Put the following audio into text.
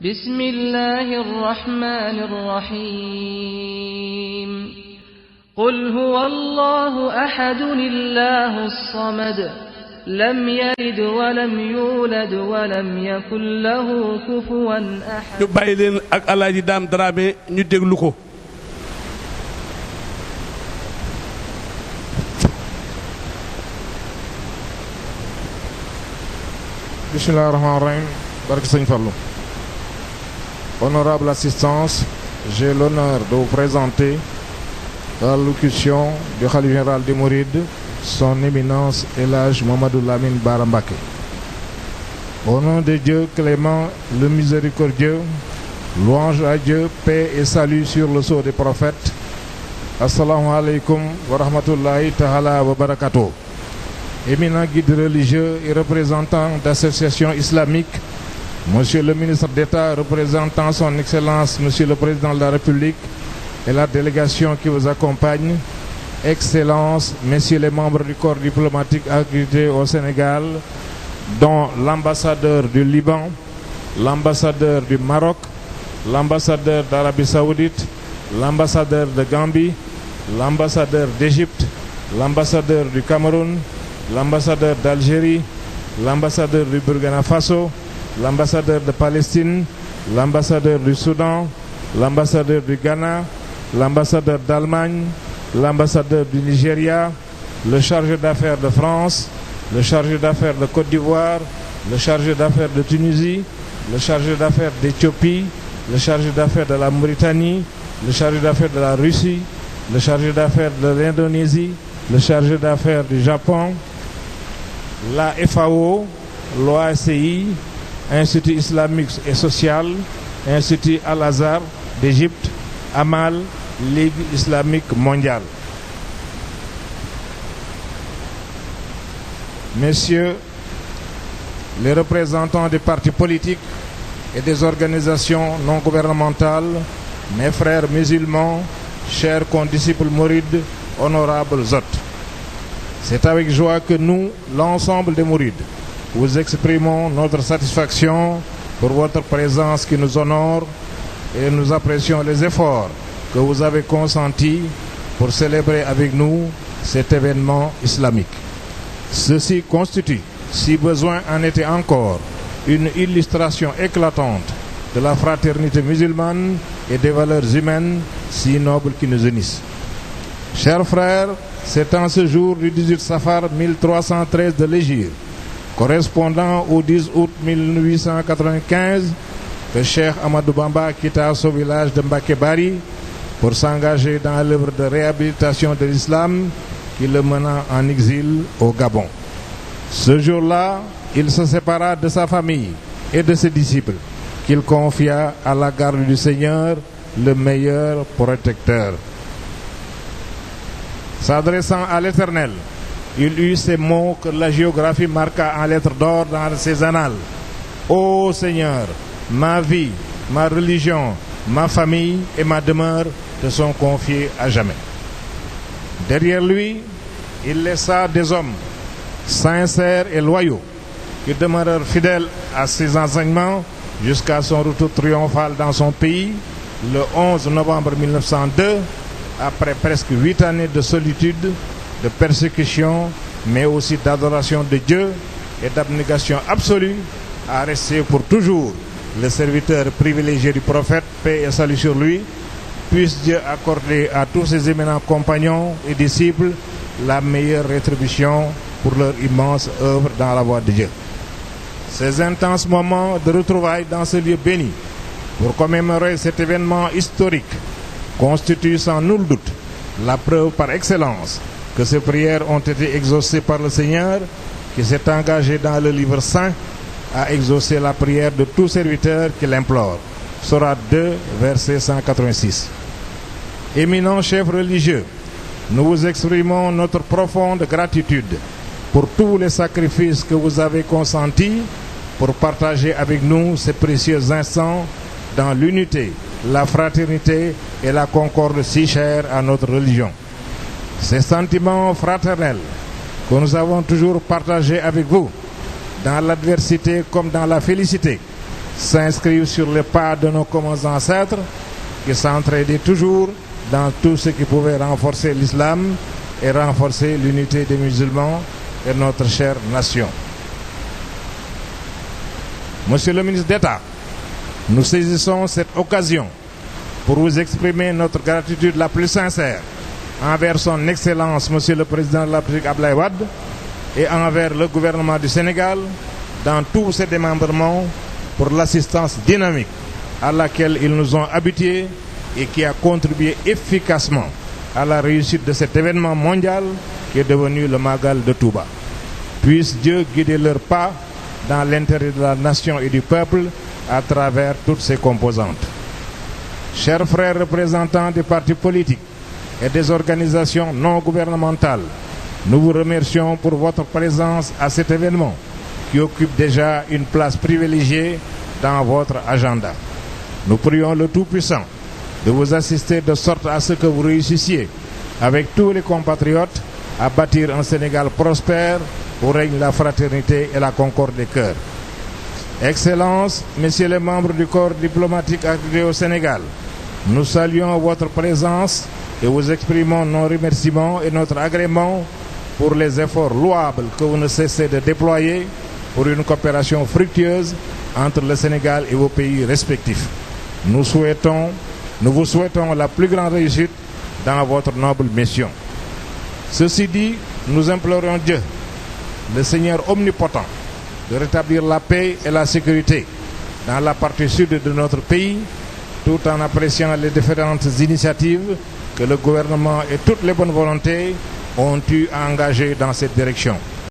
بسم الله الرحمن الرحيم قل هو الله أحد الله الصمد لم يلد ولم يولد ولم يكن له كفوا أحد. ñu bàyyi leen ak Alaaji Dame Dramé ñu déglu ko. Bismillahir Rahmanir Rahim. Barke Sëñ Fallu. Honorable assistance, j'ai l'honneur de vous présenter l'allocution du Khalife général des Mourides, son éminence El Hadj Mouhamadou Lamine Bara Mbacké. Au nom de Dieu clément, le miséricordieux, louange à Dieu, paix et salut sur le sceau des prophètes. Assalamu alaikum wa rahmatullahi ta'ala wa barakatuh. Éminents guides religieux et représentants d'associations islamiques, Monsieur le ministre d'État représentant son Excellence, Monsieur le Président de la République et la délégation qui vous accompagne, Excellences, Messieurs les membres du corps diplomatique accrédité au Sénégal, dont l'ambassadeur du Liban, l'ambassadeur du Maroc, l'ambassadeur d'Arabie Saoudite, l'ambassadeur de Gambie, l'ambassadeur d'Égypte, l'ambassadeur du Cameroun, l'ambassadeur d'Algérie, l'ambassadeur du Burkina Faso, l'ambassadeur de Palestine, l'ambassadeur du Soudan, l'ambassadeur du Ghana, l'ambassadeur d'Allemagne, l'ambassadeur du Nigeria, le chargé d'affaires de France, le chargé d'affaires de Côte d'Ivoire, le chargé d'affaires de Tunisie, le chargé d'affaires d'Éthiopie, le chargé d'affaires de la Mauritanie, le chargé d'affaires de la Russie, le chargé d'affaires de l'Indonésie, le chargé d'affaires du Japon, la FAO, l'OACI, Institut islamique et social, Institut Al-Azhar d'Égypte, Amal, Ligue islamique mondiale. Messieurs les représentants des partis politiques et des organisations non gouvernementales, mes frères musulmans, chers condisciples mourides, honorables hôtes. C'est avec joie que nous, l'ensemble des mourides, vous exprimons notre satisfaction pour votre présence qui nous honore et nous apprécions les efforts que vous avez consentis pour célébrer avec nous cet événement islamique. Ceci constitue, si besoin en était encore, une illustration éclatante de la fraternité musulmane et des valeurs humaines si nobles qui nous unissent. Chers frères, c'est en ce jour du 18 Safar 1313 de l'Hégire, correspondant au 10 août 1895, que Cheikh Ahmadou Bamba quitta son village de Mbacké Bari pour s'engager dans l'œuvre de réhabilitation de l'islam qui le mena en exil au Gabon. Ce jour-là, il se sépara de sa famille et de ses disciples, qu'il confia à la garde du Seigneur, le meilleur protecteur. S'adressant à l'Éternel, il eut ces mots que la géographie marqua en lettres d'or dans ses annales. Ô Seigneur, ma vie, ma religion, ma famille et ma demeure te sont confiés à jamais. Derrière lui, il laissa des hommes sincères et loyaux qui demeurèrent fidèles à ses enseignements jusqu'à son retour triomphal dans son pays le 11 novembre 1902, après presque 8 années de solitude, de persécution, mais aussi d'adoration de Dieu et d'abnégation absolue, à rester pour toujours le serviteur privilégié du prophète, paix et salut sur lui. Puisse Dieu accorder à tous ses éminents compagnons et disciples la meilleure rétribution pour leur immense œuvre dans la voie de Dieu. Ces intenses moments de retrouvailles dans ce lieu béni pour commémorer cet événement historique constituent sans nul doute la preuve par excellence que ces prières ont été exaucées par le Seigneur, qui s'est engagé dans le livre saint à exaucer la prière de tout serviteur qui l'implore. Sourate 2, verset 186. Éminents chefs religieux, nous vous exprimons notre profonde gratitude pour tous les sacrifices que vous avez consentis pour partager avec nous ces précieux instants dans l'unité, la fraternité et la concorde si chères à notre religion. Ces sentiments fraternels que nous avons toujours partagés avec vous, dans l'adversité comme dans la félicité, s'inscrivent sur les pas de nos communs ancêtres qui s'entraidaient toujours dans tout ce qui pouvait renforcer l'islam et renforcer l'unité des musulmans et notre chère nation. Monsieur le ministre d'État, nous saisissons cette occasion pour vous exprimer notre gratitude la plus sincère envers son Excellence, Monsieur le Président de la République Abdoulaye Wade, et envers le gouvernement du Sénégal dans tous ses démembrements pour l'assistance dynamique à laquelle ils nous ont habitués et qui a contribué efficacement à la réussite de cet événement mondial qui est devenu le Magal de Touba. Puisse Dieu guider leurs pas dans l'intérêt de la nation et du peuple à travers toutes ses composantes. Chers frères représentants des partis politiques et des organisations non gouvernementales, nous vous remercions pour votre présence à cet événement qui occupe déjà une place privilégiée dans votre agenda. Nous prions le Tout-Puissant de vous assister de sorte à ce que vous réussissiez avec tous les compatriotes à bâtir un Sénégal prospère où règne la fraternité et la concorde des cœurs. Excellences, messieurs les membres du corps diplomatique accrédité au Sénégal, nous saluons votre présence et vous exprimons nos remerciements et notre agrément pour les efforts louables que vous ne cessez de déployer pour une coopération fructueuse entre le Sénégal et vos pays respectifs. Nous vous souhaitons la plus grande réussite dans votre noble mission. Ceci dit, nous implorons Dieu, le Seigneur omnipotent, de rétablir la paix et la sécurité dans la partie sud de notre pays, tout en appréciant les différentes initiatives que le gouvernement et toutes les bonnes volontés ont eu à engager dans cette direction.